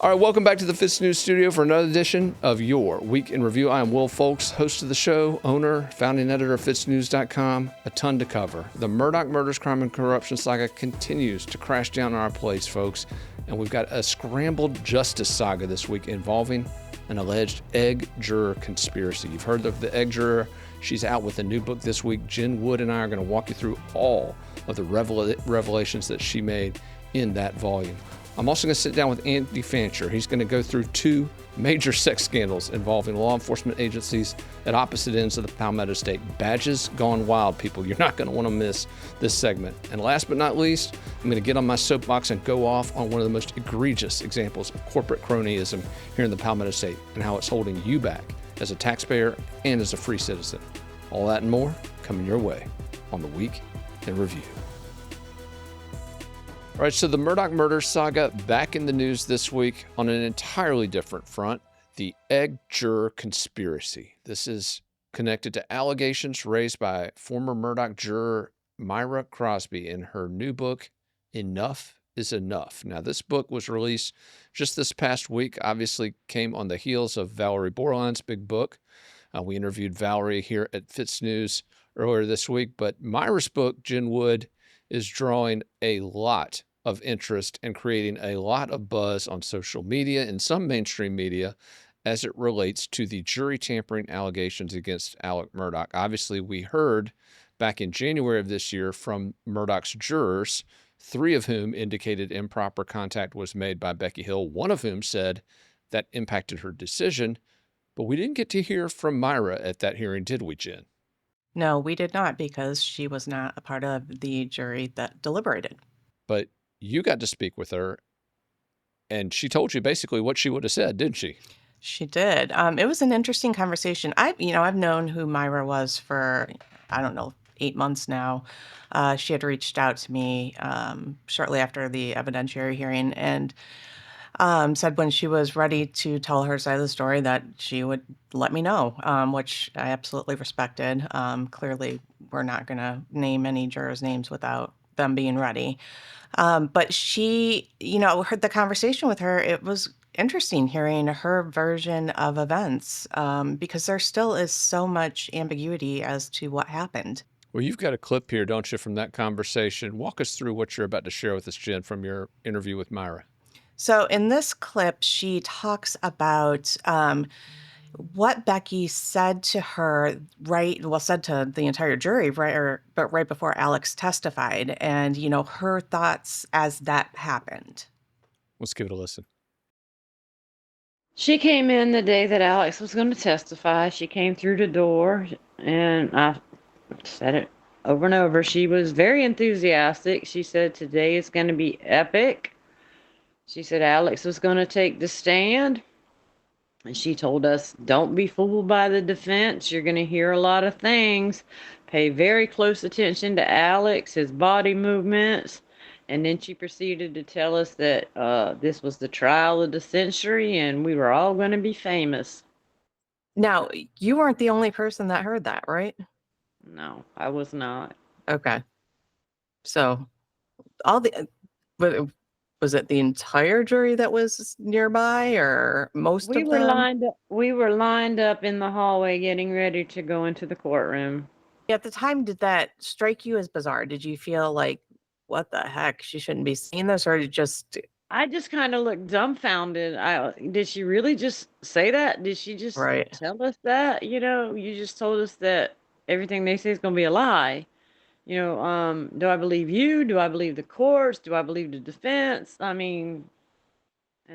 All right, welcome back to the FITSNews studio for another edition of Your Week in Review. I am Will Folks, host of the show, owner, founding editor of FITSNews.com. A ton to cover. The Murdaugh murders, crime, and corruption saga continues to crash down on our plates, folks. And we've got a scrambled justice saga this week involving an alleged egg juror conspiracy. You've heard of the egg juror. She's out with a new book this week. Jen Wood and I are going to walk you through all of the revelations that she made in that volume. I'm also going to sit down with Andy Fancher. He's going to go through two major sex scandals involving law enforcement agencies at opposite ends of the Palmetto State. Badges gone wild, people. You're not going to want to miss this segment. And last but not least, I'm going to get on my soapbox and go off on one of the most egregious examples of corporate cronyism here in the Palmetto State and how it's holding you back as a taxpayer and as a free citizen. All that and more coming your way on the Week in Review. All right, so the Murdaugh murder saga back in the news this week on an entirely different front, the egg juror conspiracy. This is connected to allegations raised by former Murdaugh juror Myra Crosby in her new book, Enough is Enough. Now, this book was released just this past week, obviously came on the heels of Valerie Borland's big book. We interviewed Valerie here at FITSNews earlier this week, but Myra's book, Jen Wood, is drawing a lot of interest and creating a lot of buzz on social media and some mainstream media as it relates to the jury tampering allegations against Alex Murdaugh. Obviously, we heard back in January of this year from Murdaugh's jurors, 3 of whom indicated improper contact was made by Becky Hill, one of whom said that impacted her decision. But we didn't get to hear from Myra at that hearing, did we, Jen? No, we did not, because she was not a part of the jury that deliberated. But you got to speak with her, and she told you basically what she would have said, didn't she? She did. It was an interesting conversation. I've known who Myra was for, 8 months now. She had reached out to me shortly after the evidentiary hearing and said when she was ready to tell her side of the story that she would let me know, which I absolutely respected. Clearly, we're not going to name any jurors' names without them being ready. But she, heard the conversation with her. It was interesting hearing her version of events because there still is so much ambiguity as to what happened. Well, you've got a clip here, don't you, from that conversation. Walk us through what you're about to share with us, Jen, from your interview with Myra. So in this clip, she talks about what Becky said to her, said to the entire jury, but right before Alex testified, and, her thoughts as that happened. Let's give it a listen. She came in the day that Alex was going to testify. She came through the door, and I said it over and over. She was very enthusiastic. She said, "Today is going to be epic." She said Alex was going to take the stand. And she told us, "Don't be fooled by the defense. You're going to hear a lot of things. Pay very close attention to Alex, his body movements." And then she proceeded to tell us that this was the trial of the century and we were all going to be famous. Now, you weren't the only person that heard that, right? No, I was not. Okay. So was it the entire jury that was nearby, or most of them? We were lined up in the hallway getting ready to go into the courtroom. At the time, did that strike you as bizarre? Did you feel like, what the heck, she shouldn't be seeing this, or I just kind of looked dumbfounded. Did she really just say that? Did she just right? tell us that? You just told us that everything they say is going to be a lie. Do I believe you? Do I believe the courts? Do I believe the defense? And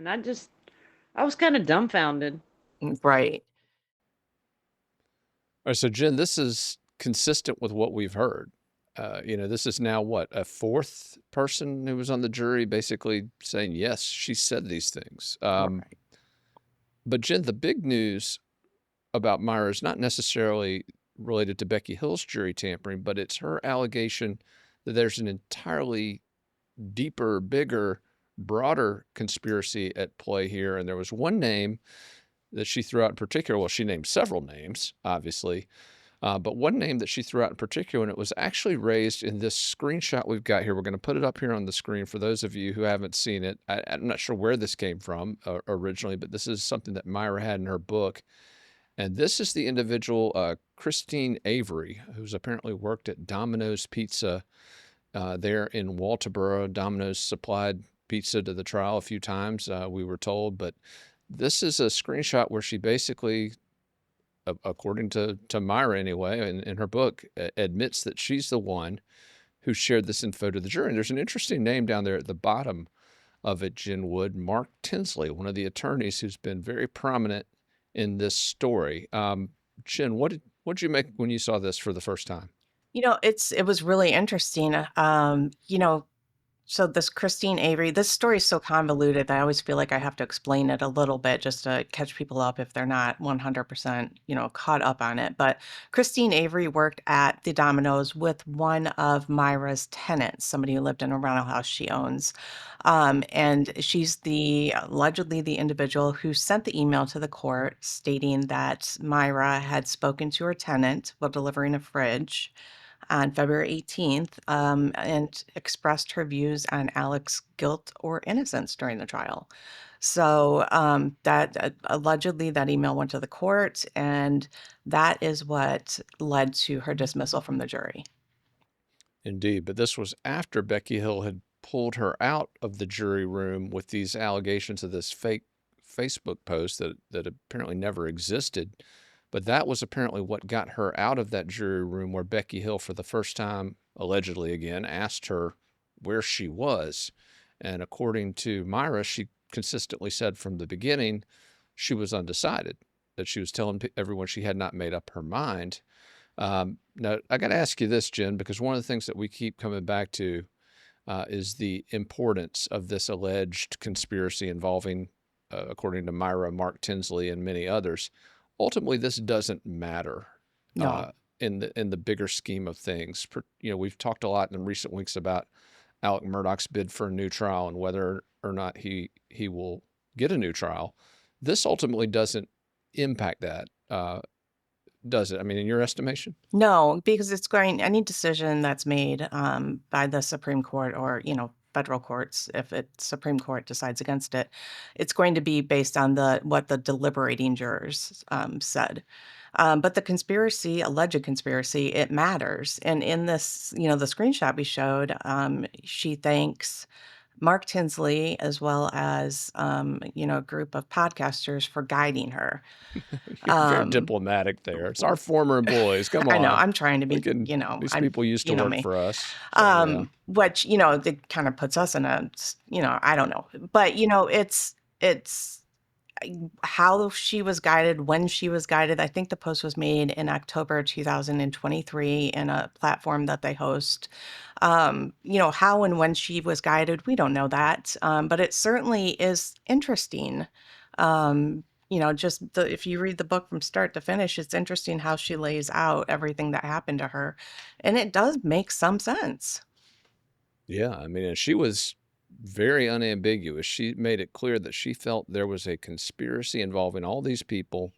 I was kind of dumbfounded. Right. All right, so Jen, this is consistent with what we've heard. This is now what, a 4th person who was on the jury basically saying, yes, she said these things. Right. But Jen, the big news about Myra is not necessarily related to Becky Hill's jury tampering, but it's her allegation that there's an entirely deeper, bigger, broader conspiracy at play here. And there was one name that she threw out in particular. Well, she named several names, obviously. But one name that she threw out in particular, and it was actually raised in this screenshot we've got here. We're going to put it up here on the screen for those of you who haven't seen it. I'm not sure where this came from originally, but this is something that Myra had in her book. And this is the individual, Christine Avery, who's apparently worked at Domino's Pizza there in Walterboro. Domino's supplied pizza to the trial a few times, we were told. But this is a screenshot where she basically, according to Myra anyway, in her book, admits that she's the one who shared this info to the jury. And there's an interesting name down there at the bottom of it, Jen Wood, Mark Tinsley, one of the attorneys who's been very prominent in this story. Jen, what did you make when you saw this for the first time? It was really interesting. So this Christine Avery, this story is so convoluted that I always feel like I have to explain it a little bit just to catch people up if they're not 100%, caught up on it. But Christine Avery worked at the Domino's with one of Myra's tenants, somebody who lived in a rental house she owns. And she's allegedly the individual who sent the email to the court stating that Myra had spoken to her tenant while delivering a fridge on February 18th, and expressed her views on Alex's guilt or innocence during the trial. So that allegedly that email went to the court, and that is what led to her dismissal from the jury. Indeed, but this was after Becky Hill had pulled her out of the jury room with these allegations of this fake Facebook post that apparently never existed. But that was apparently what got her out of that jury room, where Becky Hill, for the first time, allegedly again, asked her where she was. And according to Myra, she consistently said from the beginning she was undecided, that she was telling everyone she had not made up her mind. Now, I got to ask you this, Jen, because one of the things that we keep coming back to is the importance of this alleged conspiracy involving, according to Myra, Mark Tinsley, and many others. Ultimately, this doesn't matter No. in the bigger scheme of things. We've talked a lot in recent weeks about Alec Murdaugh's bid for a new trial and whether or not he will get a new trial. This ultimately doesn't impact that, does it? I mean, in your estimation? No, because any decision that's made by the Supreme Court or, federal courts, if it's Supreme Court decides against it, it's going to be based on what the deliberating jurors said. But the alleged conspiracy, it matters. And in this, the screenshot we showed, she thanks Mark Tinsley as well as, a group of podcasters for guiding her. You're very diplomatic there. It's our former employees. Come I know, on. I'm trying to be, These people used to you know work me. for us. So, yeah. Which, that kind of puts us in I don't know. But, it's how she was guided, when she was guided. I think the post was made in October 2023 in a platform that they host. How and when she was guided, we don't know that. But it certainly is interesting. If you read the book from start to finish, it's interesting how she lays out everything that happened to her. And it does make some sense. Yeah, I mean, and she was very unambiguous. She made it clear that she felt there was a conspiracy involving all these people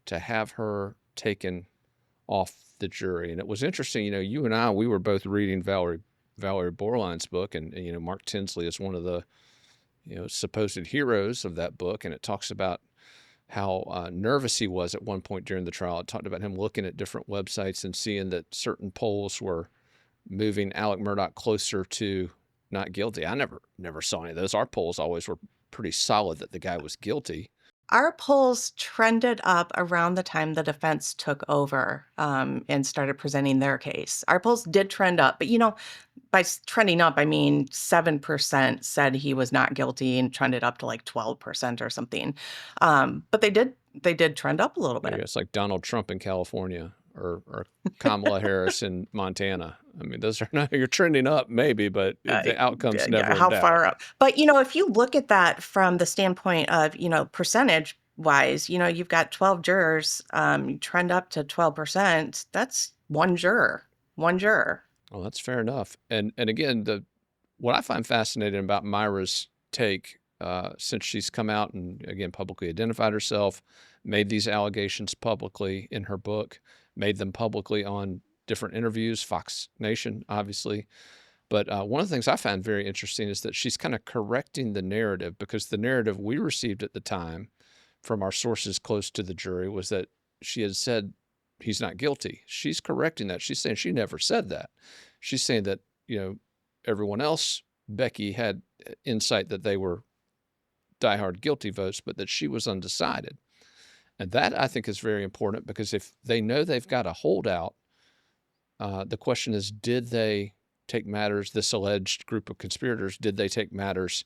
to have her taken off the jury. And it was interesting, you and I, we were both reading Valerie Borline's book, and Mark Tinsley is one of the supposed heroes of that book, and it talks about how nervous he was at one point during the trial. It talked about him looking at different websites and seeing that certain polls were moving Alec Murdaugh closer to not guilty. I never saw any of those. Our polls always were pretty solid that the guy was guilty. Our polls trended up around the time the defense took over and started presenting their case. Our polls did trend up, but by trending up, I mean 7% said he was not guilty and trended up to like 12% or something. But they did trend up a little bit. Yeah, it's like Donald Trump in California or Kamala Harris in Montana. I mean, those are not, you're trending up maybe, but the outcome's never in how doubt. far up. But, if you look at that from the standpoint of, percentage wise, you've got 12 jurors, you trend up to 12%. That's one juror. Well, that's fair enough. And again, what I find fascinating about Myra's take, since she's come out and again publicly identified herself, made these allegations publicly in her book, made them publicly on different interviews, Fox Nation, obviously. But one of the things I found very interesting is that she's kind of correcting the narrative, because the narrative we received at the time from our sources close to the jury was that she had said he's not guilty. She's correcting that. She's saying she never said that. She's saying that, everyone else, Becky, had insight that they were diehard guilty votes, but that she was undecided. And that, I think, is very important, because if they know they've got a holdout, the question is, did they take matters, this alleged group of conspirators, did they take matters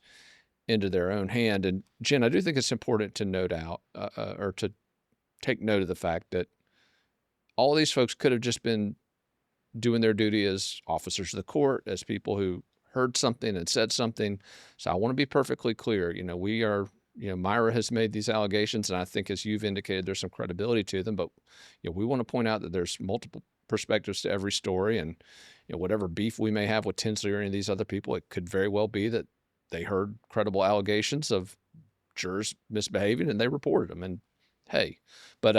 into their own hand? And Jen, I do think it's important to note out, or to take note of the fact that all of these folks could have just been doing their duty as officers of the court, as people who heard something and said something. So I want to be perfectly clear. We are, Myra has made these allegations, and I think, as you've indicated, there's some credibility to them. But we want to point out that there's multiple perspectives to every story, and whatever beef we may have with Tinsley or any of these other people, it could very well be that they heard credible allegations of jurors misbehaving and they reported them. And hey, but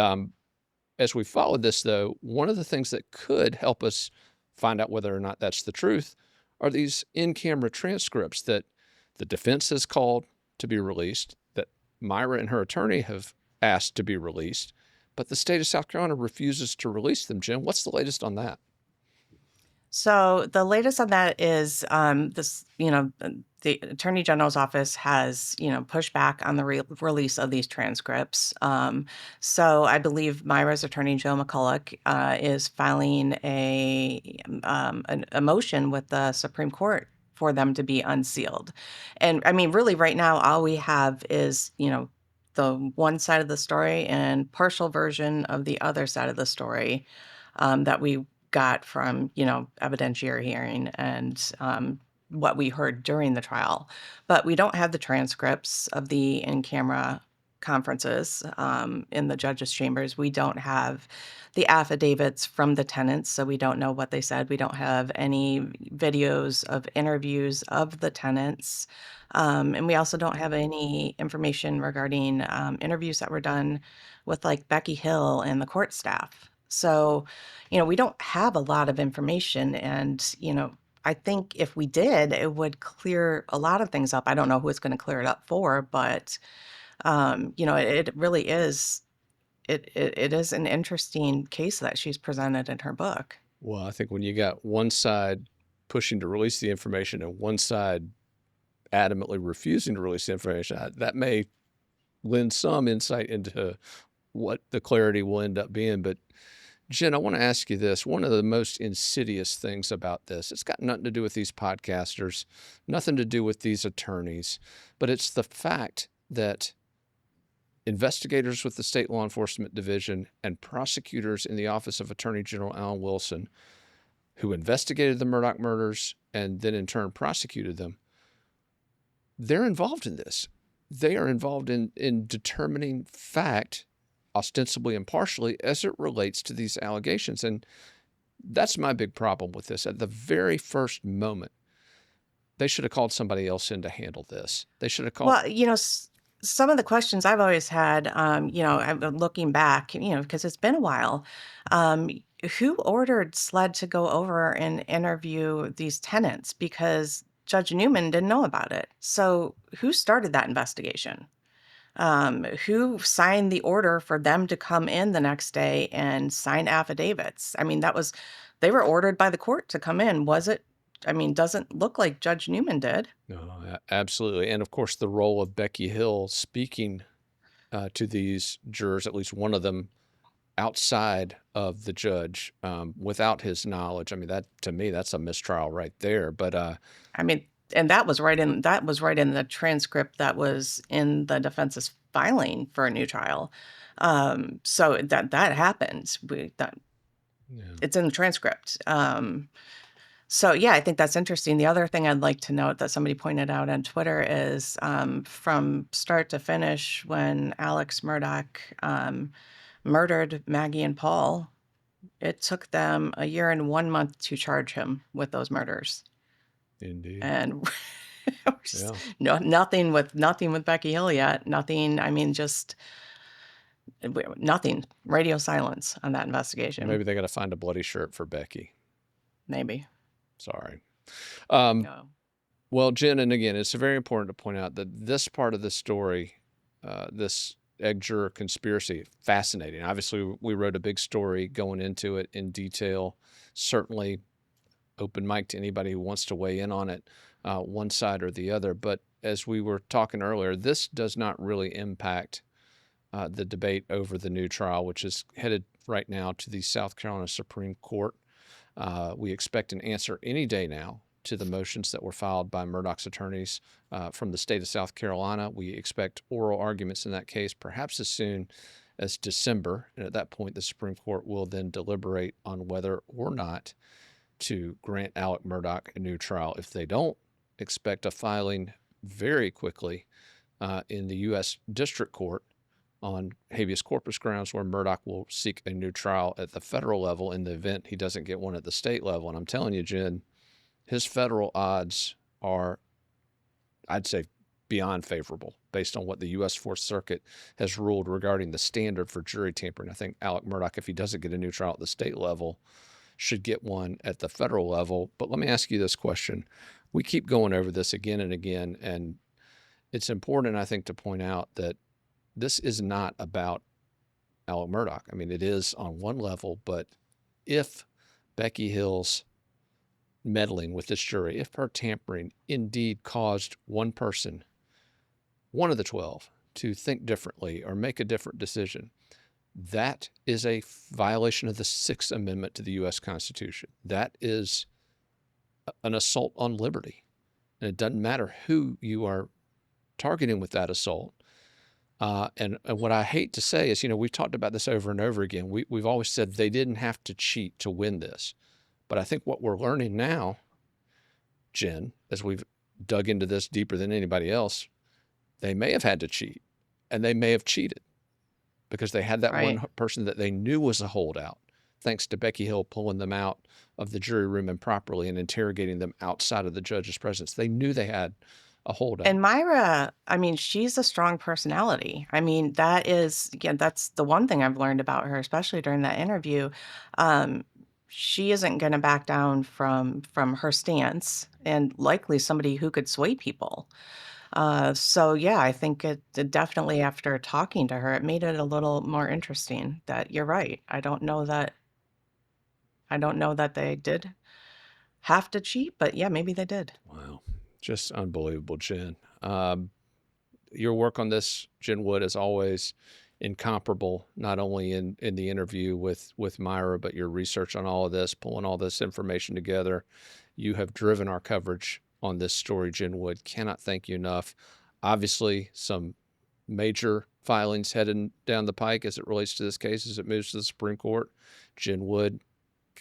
as we followed this, though, one of the things that could help us find out whether or not that's the truth are these in-camera transcripts that the defense has called to be released, that Myra and her attorney have asked to be released, but the state of South Carolina refuses to release them. Jen, what's the latest on that? So the latest on that is this, the Attorney General's office has, pushed back on the release of these transcripts. So I believe Myra's attorney, Joe McCulloch, is filing a motion with the Supreme Court for them to be unsealed. And I mean, really, right now, all we have is, the one side of the story and partial version of the other side of the story that we got from, evidentiary hearing and what we heard during the trial. But we don't have the transcripts of the in-camera conferences in the judge's chambers. We don't have the affidavits from the tenants, so we don't know what they said. We don't have any videos of interviews of the tenants. And we also don't have any information regarding interviews that were done with, like, Becky Hill and the court staff. So, we don't have a lot of information. And, I think if we did, it would clear a lot of things up. I don't know who it's going to clear it up for, but, it really is, it is an interesting case that she's presented in her book. Well, I think when you got one side pushing to release the information and one side adamantly refusing to release the information, that may lend some insight into what the clarity will end up being. But Jen, I want to ask you this. One of the most insidious things about this, it's got nothing to do with these podcasters, nothing to do with these attorneys, but it's the fact that investigators with the State Law Enforcement Division and prosecutors in the Office of Attorney General Alan Wilson, who investigated the Murdaugh murders and then in turn prosecuted them, they're involved in this. They are involved in determining fact, ostensibly impartially, as it relates to these allegations. And that's my big problem with this. At the very first moment, they should have called somebody else in to handle this. They should have called... Well, some of the questions I've always had, I'm looking back, because it's been a while, who ordered SLED to go over and interview these tenants? Because Judge Newman didn't know about it. So who started that investigation? Who signed the order for them to come in the next day and sign affidavits? I mean, they were ordered by the court to come in. Was it? I mean, doesn't look like Judge Newman did. No, absolutely. And of course, the role of Becky Hill speaking to these jurors, at least one of them, outside of the judge, without his knowledge. I mean, that, to me, that's a mistrial right there. But I mean, and that was right in the transcript that was in the defense's filing for a new trial. So that happened. It's in the transcript. So yeah, I think that's interesting. The other thing I'd like to note that somebody pointed out on Twitter is from start to finish, when Alex Murdaugh murdered Maggie and Paul, it took them a year and 1 month to charge him with those murders. Indeed. And Yeah. nothing with Becky Hill yet. Nothing. I mean, just Nothing. Radio silence on that investigation. Maybe they got to find a bloody shirt for Becky. Maybe. Sorry. No. Well, Jen, and again, it's very important to point out that this part of the story, this egg juror conspiracy, fascinating. Obviously, we wrote a big story going into it in detail. Certainly open mic to anybody who wants to weigh in on it, one side or the other. But as we were talking earlier, this does not really impact the debate over the new trial, which is headed right now to the South Carolina Supreme Court. We expect an answer any day now to the motions that were filed by Murdoch's attorneys from the state of South Carolina. We expect oral arguments in that case perhaps as soon as December. And at that point, the Supreme Court will then deliberate on whether or not to grant Alec Murdoch a new trial. If they don't, expect a filing very quickly in the U.S. District Court on habeas corpus grounds, where Murdoch will seek a new trial at the federal level in the event he doesn't get one at the state level. And I'm telling you, Jen, his federal odds are, I'd say, beyond favorable based on what the U.S. Fourth Circuit has ruled regarding the standard for jury tampering. I think Alec Murdoch, if he doesn't get a new trial at the state level, should get one at the federal level. But let me ask you this question. We keep going over this again and again, and it's important, I think, to point out that this is not about Alec Murdoch. I mean, it is on one level, but if Becky Hill's meddling with this jury, if her tampering indeed caused one person, one of the 12, to think differently or make a different decision, that is a violation of the Sixth Amendment to the U.S. Constitution. That is an assault on liberty. And it doesn't matter who you are targeting with that assault. And what I hate to say is, we've talked about this over and over again. We've always said they didn't have to cheat to win this. But I think what we're learning now, Jen, as we've dug into this deeper than anybody else, they may have had to cheat, and they may have cheated because they had that one person that they knew was a holdout, thanks to Becky Hill pulling them out of the jury room improperly and interrogating them outside of the judge's presence. They knew they had a holdout. And Myra, I mean, she's a strong personality. I mean, that's the one thing I've learned about her, especially during that interview. She isn't going to back down from her stance, and likely somebody who could sway people. So yeah, I think it definitely, after talking to her, it made it a little more interesting. That you're right. I don't know that they did have to cheat, but yeah, maybe they did. Wow. Just unbelievable, Jen. Your work on this, Jen Wood, is always incomparable, not only in the interview with Myra, but your research on all of this, pulling all this information together. You have driven our coverage on this story, Jen Wood. Cannot thank you enough. Obviously, some major filings heading down the pike as it relates to this case as it moves to the Supreme Court. Jen Wood,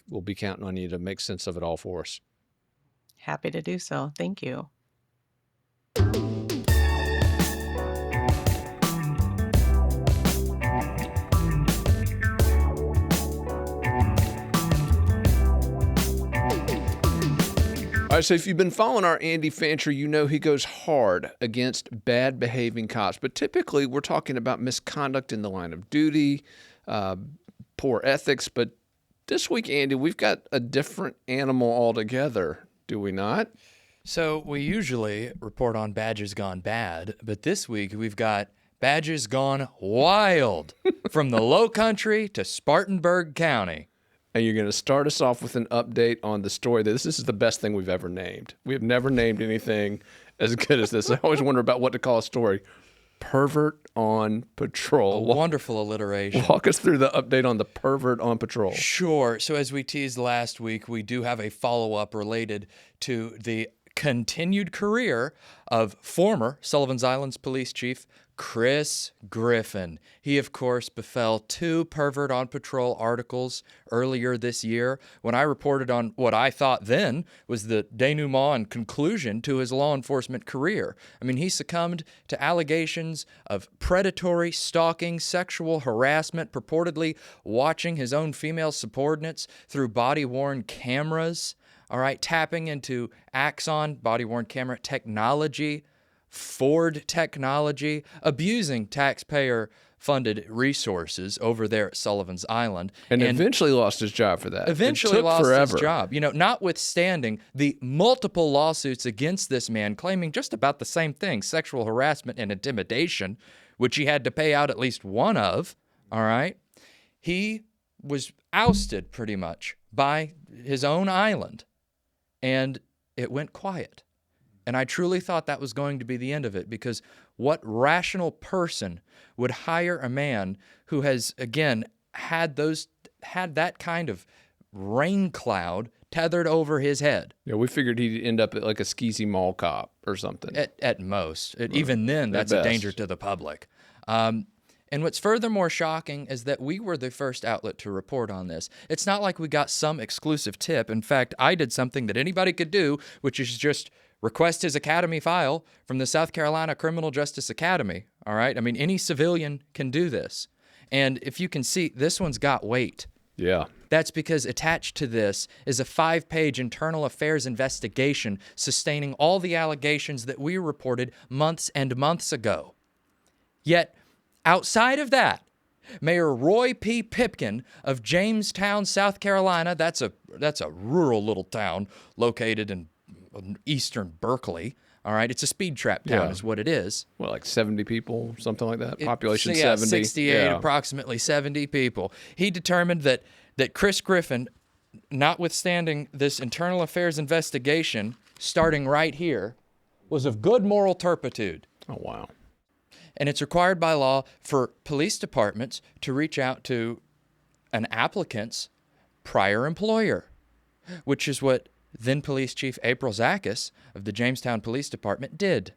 we'll be counting on you to make sense of it all for us. Happy to do so. Thank you. All right, so if you've been following our Andy Fancher, you know he goes hard against bad behaving cops. But typically, we're talking about misconduct in the line of duty, poor ethics. But this week, Andy, we've got a different animal altogether, do we not? So we usually report on badgers gone bad, but this week we've got badgers gone wild from the Low Country to Spartanburg County. And you're going to start us off with an update on the story. This is the best thing we've ever named. We have never named anything as good as this. I always wonder about what to call a story. Pervert on Patrol. A wonderful alliteration. Walk us through the update on the Pervert on Patrol. Sure. So as we teased last week, we do have a follow-up related to the continued career of former Sullivan's Islands Police Chief Chris Griffin. He, of course, befell 2 Pervert on Patrol articles earlier this year when I reported on what I thought then was the denouement and conclusion to his law enforcement career. I mean, he succumbed to allegations of predatory, stalking, sexual harassment, purportedly watching his own female subordinates through body-worn cameras, all right, tapping into Axon body-worn camera technology, Ford technology, abusing taxpayer funded resources over there at Sullivan's Island. And eventually lost his job for that. Eventually it took lost forever. his job. Notwithstanding the multiple lawsuits against this man claiming just about the same thing, sexual harassment and intimidation, which he had to pay out at least one of, all right? He was ousted pretty much by his own island, and it went quiet. And I truly thought that was going to be the end of it, because what rational person would hire a man who has, again, had that kind of rain cloud tethered over his head? Yeah, we figured he'd end up at like a skeezy mall cop or something. At most. Even then, that's a danger to the public. And what's furthermore shocking is that we were the first outlet to report on this. It's not like we got some exclusive tip. In fact, I did something that anybody could do, which is just request his academy file from the South Carolina Criminal Justice Academy, all right? I mean, any civilian can do this. And if you can see, this one's got weight. Yeah. That's because attached to this is a 5-page internal affairs investigation sustaining all the allegations that we reported months and months ago. Yet, outside of that, Mayor Roy P. Pipkin of Jamestown, South Carolina, that's a rural little town located in eastern Berkeley, all right? It's a speed trap town is what it is. Well, like 70 people, something like that? Population 70. 68, approximately 70 people. He determined that Chris Griffin, notwithstanding this internal affairs investigation starting right here, was of good moral turpitude. Oh, wow. And it's required by law for police departments to reach out to an applicant's prior employer, which is what then Police Chief April Zakis of the Jamestown Police Department did.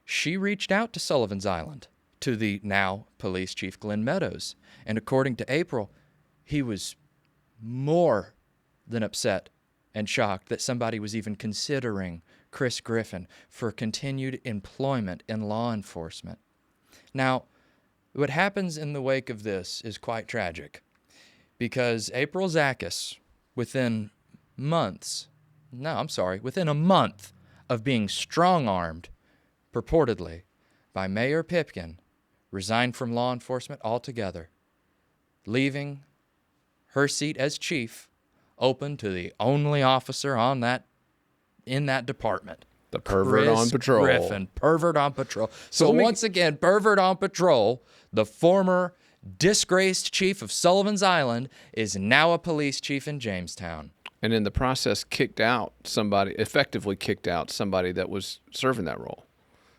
She reached out to Sullivan's Island, to the now Police Chief Glenn Meadows. And according to April, he was more than upset and shocked that somebody was even considering Chris Griffin for continued employment in law enforcement. Now, what happens in the wake of this is quite tragic, because April Zakis, within a month of being strong-armed, purportedly, by Mayor Pipkin, resigned from law enforcement altogether, leaving her seat as chief open to the only officer in that department. The pervert Chris on patrol. Griffin, pervert on patrol. So let me- once again, pervert on patrol, the former disgraced chief of Sullivan's Island, is now a police chief in Jamestown. And in the process, effectively kicked out somebody that was serving that role.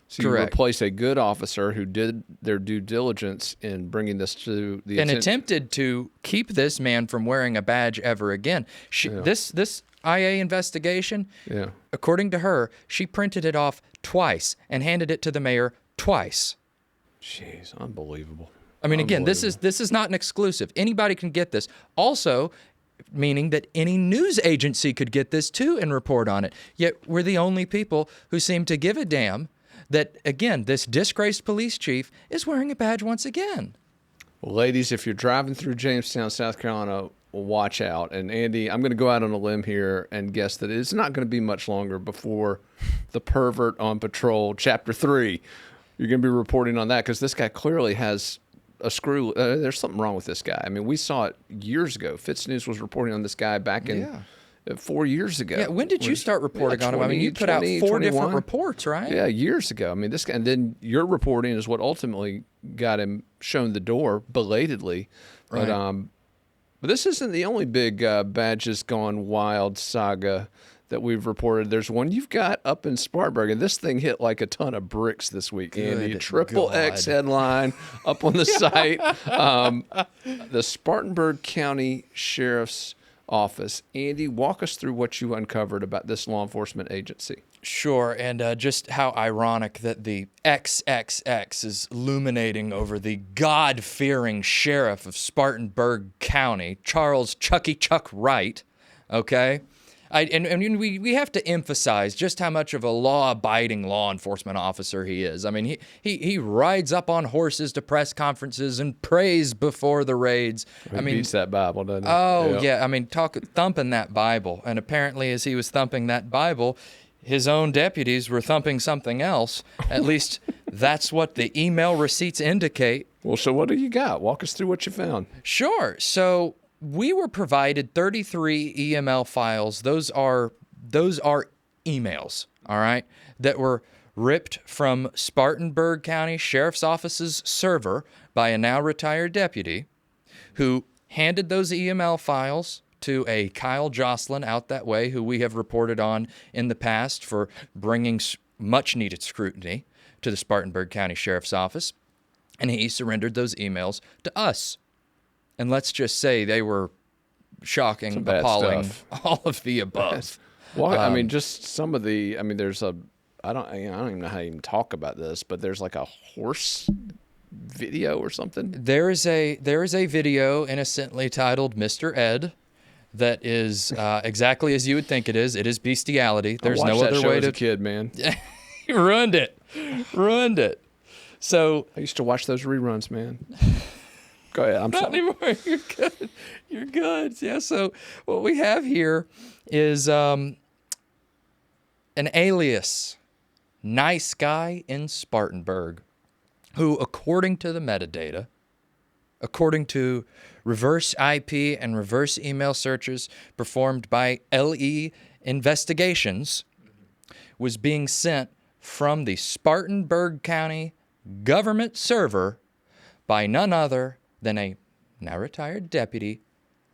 So you Correct. replace a good officer who did their due diligence in bringing this to the And attempted to keep this man from wearing a badge ever again. This IA investigation, according to her, she printed it off twice and handed it to the mayor twice. Jeez, unbelievable. I mean, again, this is not an exclusive. Anybody can get this. Also, meaning that any news agency could get this too and report on it. Yet we're the only people who seem to give a damn that, again, this disgraced police chief is wearing a badge once again. Well, ladies, if you're driving through Jamestown, South Carolina, watch out. And Andy, I'm going to go out on a limb here and guess that it's not going to be much longer before the Pervert on Patrol Chapter 3. You're going to be reporting on that, because this guy clearly has a screw. There's something wrong with this guy. I mean, we saw it years ago. FITSNews was reporting on this guy back in 4 years ago. Yeah, when did you start reporting on him? I mean, you put out 4 different reports, right? Yeah, years ago. I mean, this guy, and then your reporting is what ultimately got him shown the door belatedly. Right. But this isn't the only big badges gone wild saga that we've reported. There's one you've got up in Spartanburg, and this thing hit like a ton of bricks this week, Andy. Triple X headline up on the site. The Spartanburg County Sheriff's Office. Andy, walk us through what you uncovered about this law enforcement agency. Sure, and just how ironic that the XXX is illuminating over the God-fearing sheriff of Spartanburg County, Charles Chucky Chuck Wright, okay? And we have to emphasize just how much of a law-abiding law enforcement officer he is. I mean, he rides up on horses to press conferences and prays before the raids. He beats that Bible, doesn't he? Oh, yeah. I mean, thumping that Bible. And apparently, as he was thumping that Bible, his own deputies were thumping something else. At least that's what the email receipts indicate. Well, so what do you got? Walk us through what you found. Sure. So we were provided 33 EML files. Those are emails, all right, that were ripped from Spartanburg County Sheriff's Office's server by a now retired deputy who handed those EML files to a Kyle Jocelyn out that way, who we have reported on in the past for bringing much needed scrutiny to the Spartanburg County Sheriff's Office. And he surrendered those emails to us. And let's just say they were shocking, appalling, stuff. all of the above. Well, I mean, just some of the. I mean, there's a. I don't even know how to even talk about this, but there's like a horse video or something. There is a video innocently titled "Mr. Ed" that is exactly as you would think it is. It is bestiality. There's no other way as to. a kid, man. You ruined it. So I used to watch those reruns, man. Go ahead. I'm not sorry. anymore. You're good. Yeah. So what we have here is an alias, nice guy in Spartanburg, who, according to the metadata, according to reverse IP and reverse email searches performed by LE Investigations, was being sent from the Spartanburg County government server by none other than a now retired deputy,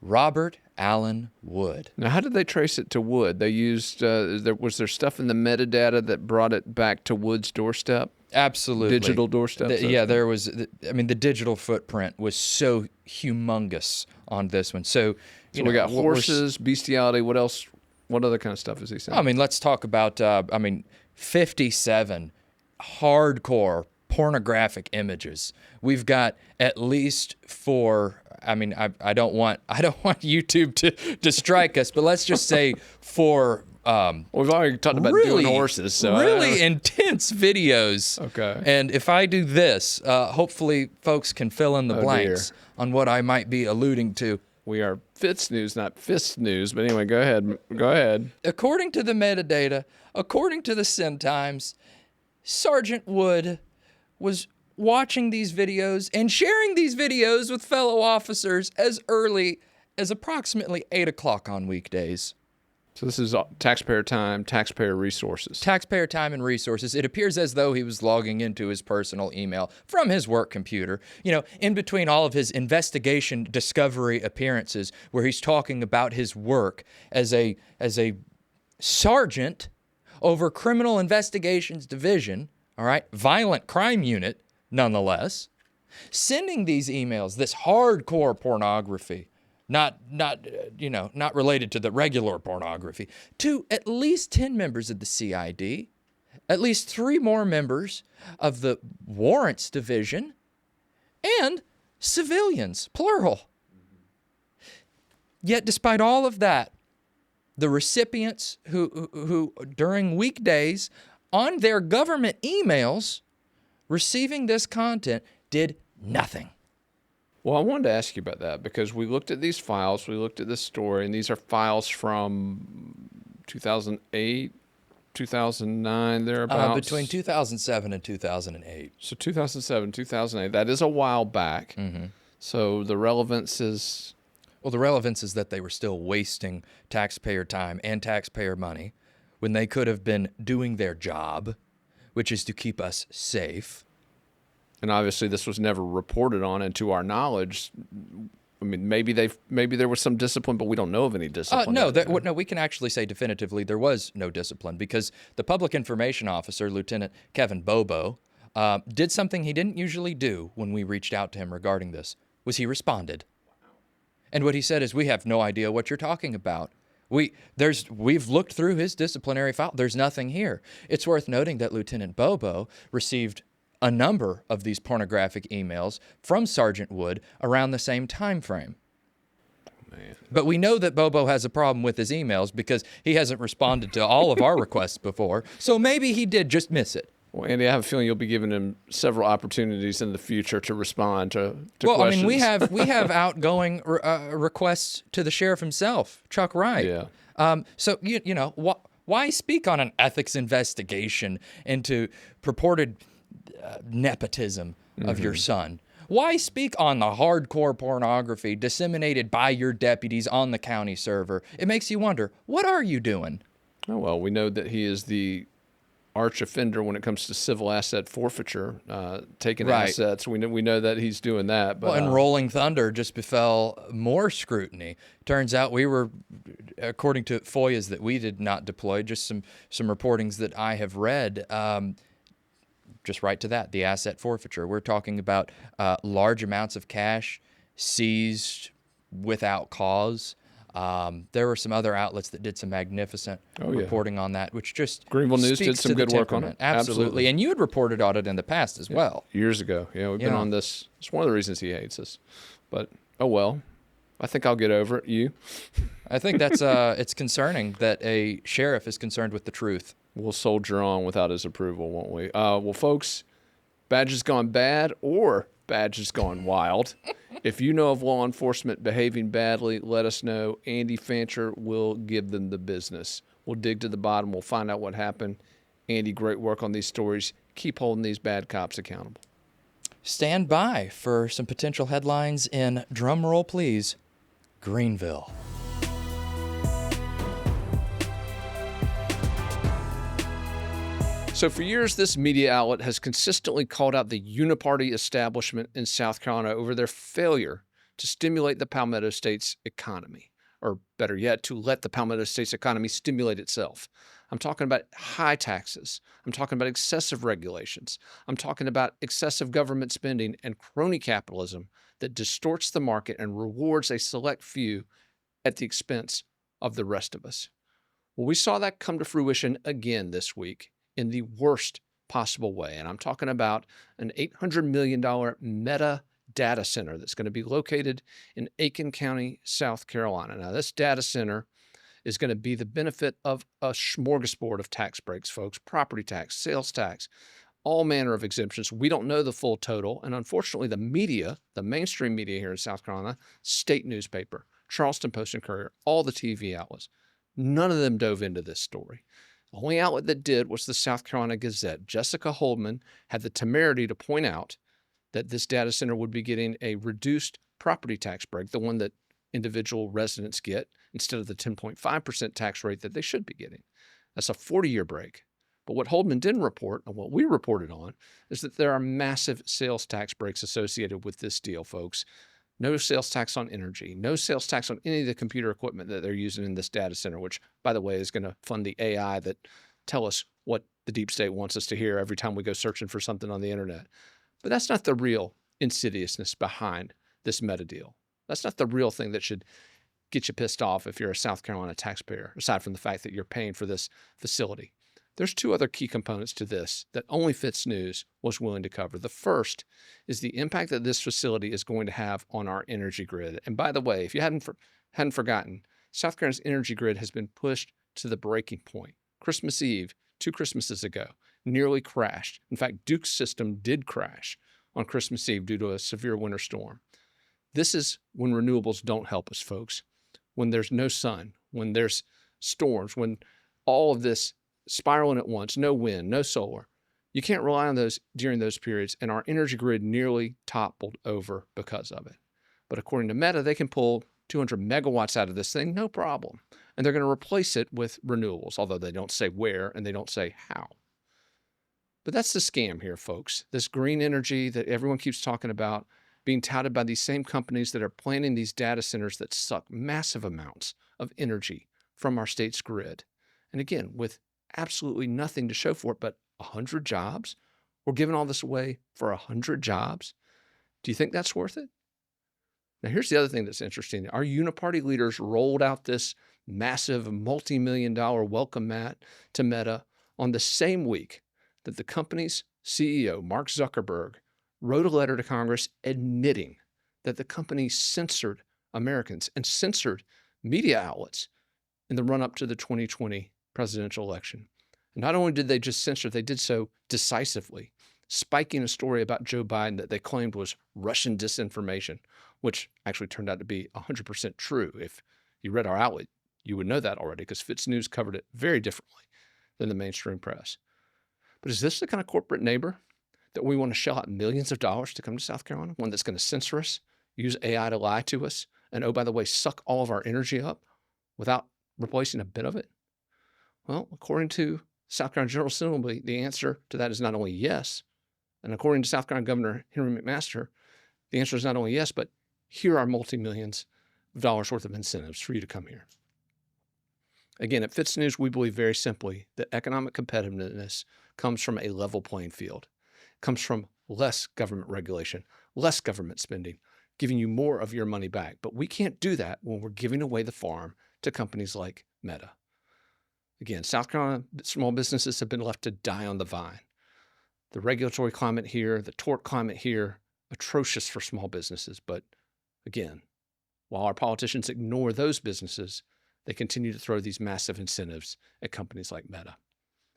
Robert Allen Wood. Now, how did they trace it to Wood? They used, was there stuff in the metadata that brought it back to Wood's doorstep? Absolutely. Digital doorstep? Yeah, there was, I mean, the digital footprint was so humongous on this one. So we got horses, bestiality. What else? What other kind of stuff is he saying? I mean, let's talk about, 57 hardcore pornographic images. We've got at least 4. I mean, I don't want YouTube to strike us, but let's just say 4. We've already talked about doing horses, so really intense videos. Okay. And if I do this, hopefully folks can fill in the blanks on what I might be alluding to. We are FITSNews, not FISTNews, but anyway, go ahead. Go ahead. According to the metadata, according to the Send Times, Sergeant Wood was watching these videos and sharing these videos with fellow officers as early as approximately 8 o'clock on weekdays. So this is taxpayer time, taxpayer resources. Taxpayer time and resources. It appears as though he was logging into his personal email from his work computer, in between all of his investigation discovery appearances where he's talking about his work as a sergeant over Criminal Investigations Division, all right, violent crime unit, nonetheless, sending these emails, this hardcore pornography, not related to the regular pornography, to at least 10 members of the CID, at least 3 more members of the Warrants Division, and civilians, plural. Yet, despite all of that, the recipients who during weekdays on their government emails receiving this content did nothing. Well, I wanted to ask you about that because we looked at these files, we looked at this story, and these are files from 2008, 2009, thereabouts. Between 2007 and 2008. So 2007, 2008, that is a while back. Mm-hmm. So the relevance is... Well, the relevance is that they were still wasting taxpayer time and taxpayer money when they could have been doing their job, which is to keep us safe. And obviously this was never reported on, and to our knowledge, I mean, maybe there was some discipline, but we don't know of any discipline. No, we can actually say definitively there was no discipline because the public information officer, Lieutenant Kevin Bobo, did something he didn't usually do when we reached out to him regarding this, was he responded. And what he said is, we have no idea what you're talking about. We've looked through his disciplinary file. There's nothing here. It's worth noting that Lieutenant Bobo received a number of these pornographic emails from Sergeant Wood around the same time frame. Man. But we know that Bobo has a problem with his emails because he hasn't responded to all of our requests before. So maybe he did just miss it. Well, Andy, I have a feeling you'll be giving him several opportunities in the future to respond to well, questions. I mean, we have outgoing requests to the sheriff himself, Chuck Wright. Yeah. So Why speak on an ethics investigation into purported nepotism of your son? Why speak on the hardcore pornography disseminated by your deputies on the county server? It makes you wonder, what are you doing? Oh, well, we know that he is the arch offender when it comes to civil asset forfeiture, taking Right. assets. We know that he's doing that. But Well, and Rolling Thunder just befell more scrutiny. Turns out we were, according to FOIAs that we did not deploy, just some reportings that I have read, just right to that, the asset forfeiture. We're talking about large amounts of cash seized without cause. There were some other outlets that did some magnificent reporting on that, which just Greenville News did speaks some to the good work on temperament. it. Absolutely. And you had reported on it in the past as well. Years ago. Yeah, we've been Yeah. on this. It's one of the reasons he hates us. But, oh well. I think I'll get over it. You? I think that's it's concerning that a sheriff is concerned with the truth. We'll soldier on without his approval, won't we? Well, folks, badges gone bad or badges gone wild. If you know of law enforcement behaving badly, let us know. Andy Fancher will give them the business. We'll dig to the bottom. We'll find out what happened. Andy, great work on these stories. Keep holding these bad cops accountable. Stand by for some potential headlines in, drum roll please, Greenville. So for years, this media outlet has consistently called out the uniparty establishment in South Carolina over their failure to stimulate the Palmetto State's economy, or better yet, to let the Palmetto State's economy stimulate itself. I'm talking about high taxes. I'm talking about excessive regulations. I'm talking about excessive government spending and crony capitalism that distorts the market and rewards a select few at the expense of the rest of us. Well, we saw that come to fruition again this week in the worst possible way. And I'm talking about an $800 million Meta data center that's going to be located in Aiken County, South Carolina. Now, this data center is going to be the benefit of a smorgasbord of tax breaks, folks: property tax, sales tax, all manner of exemptions. We don't know the full total. And unfortunately, the media, the mainstream media here in South Carolina, state newspaper, Charleston Post and Courier, all the TV outlets, none of them dove into this story. The only outlet that did was the South Carolina Gazette. Jessica Holdman had the temerity to point out that this data center would be getting a reduced property tax break, the one that individual residents get, instead of the 10.5% tax rate that they should be getting. That's a 40-year break. But what Holdman didn't report, and what we reported on, is that there are massive sales tax breaks associated with this deal, folks. No sales tax on energy, no sales tax on any of the computer equipment that they're using in this data center, which, by the way, is going to fund the AI that tell us what the deep state wants us to hear every time we go searching for something on the internet. But that's not the real insidiousness behind this Meta deal. That's not the real thing that should get you pissed off if you're a South Carolina taxpayer, aside from the fact that you're paying for this facility. There's two other key components to this that only FITSNews was willing to cover. The first is the impact that this facility is going to have on our energy grid. And by the way, if you hadn't forgotten, South Carolina's energy grid has been pushed to the breaking point. Christmas Eve, 2 Christmases ago, nearly crashed. In fact, Duke's system did crash on Christmas Eve due to a severe winter storm. This is when renewables don't help us, folks. When there's no sun, when there's storms, when all of this spiraling at once, no wind, no solar. You can't rely on those during those periods, and our energy grid nearly toppled over because of it. But according to Meta, they can pull 200 megawatts out of this thing, no problem. And they're going to replace it with renewables, although they don't say where and they don't say how. But that's the scam here, folks. This green energy that everyone keeps talking about being touted by these same companies that are planning these data centers that suck massive amounts of energy from our state's grid. And again, with absolutely nothing to show for it but 100 jobs. We're giving all this away for 100 jobs. Do you think that's worth it? Now, here's the other thing that's interesting. Our uniparty leaders rolled out this massive multi-million-dollar welcome mat to Meta on the same week that the company's CEO, Mark Zuckerberg, wrote a letter to Congress admitting that the company censored Americans and censored media outlets in the run-up to the 2020 presidential election. And not only did they just censor, they did so decisively, spiking a story about Joe Biden that they claimed was Russian disinformation, which actually turned out to be 100% true if you read our outlet You would know that already because FITSNews covered it very differently than the mainstream press. But is this the kind of corporate neighbor that we want to shell out millions of dollars to come to South Carolina? One that's going to censor us, use AI to lie to us, and oh, by the way, suck all of our energy up without replacing a bit of it? Well, according to South Carolina General Assembly, the answer to that is not only yes, and according to South Carolina Governor Henry McMaster, the answer is not only yes, but here are multi-millions of dollars worth of incentives for you to come here. Again, at FITSNews, we believe very simply that economic competitiveness comes from a level playing field, comes from less government regulation, less government spending, giving you more of your money back. But we can't do that when we're giving away the farm to companies like Meta. Again, South Carolina small businesses have been left to die on the vine. The regulatory climate here, the tort climate here, atrocious for small businesses. But again, while our politicians ignore those businesses, they continue to throw these massive incentives at companies like Meta.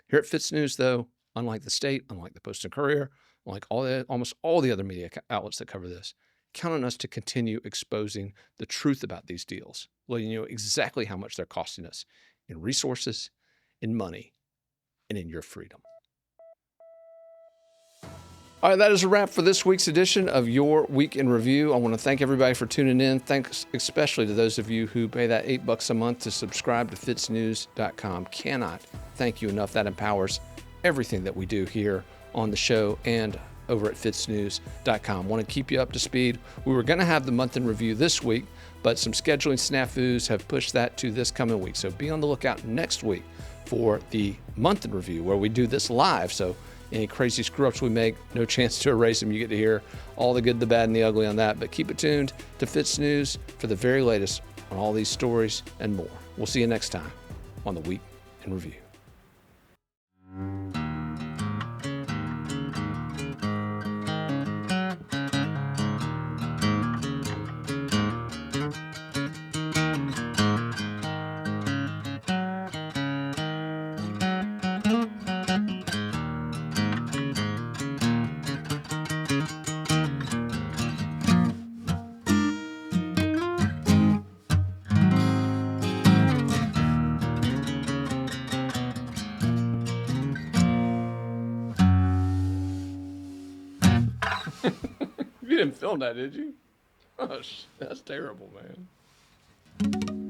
Here at FITSNews, though, unlike the state, unlike the Post and Courier, unlike almost all the other media outlets that cover this, count on us to continue exposing the truth about these deals, letting you know exactly how much they're costing us in resources, in money, and in your freedom. All right, that is a wrap for this week's edition of Your Week in Review. I want to thank everybody for tuning in. Thanks especially to those of you who pay that $8 a month to subscribe to FITSNews.com. Cannot thank you enough. That empowers everything that we do here on the show and over at FITSNews.com. Want to keep you up to speed. We were going to have the month in review this week, but some scheduling snafus have pushed that to this coming week. So be on the lookout next week for the month in review where we do this live. So any crazy screw-ups we make, no chance to erase them. You get to hear all the good, the bad, and the ugly on that. But keep it tuned to FITSNews for the very latest on all these stories and more. We'll see you next time on the Week in Review. You didn't film that, did you? Oh, that's terrible, man.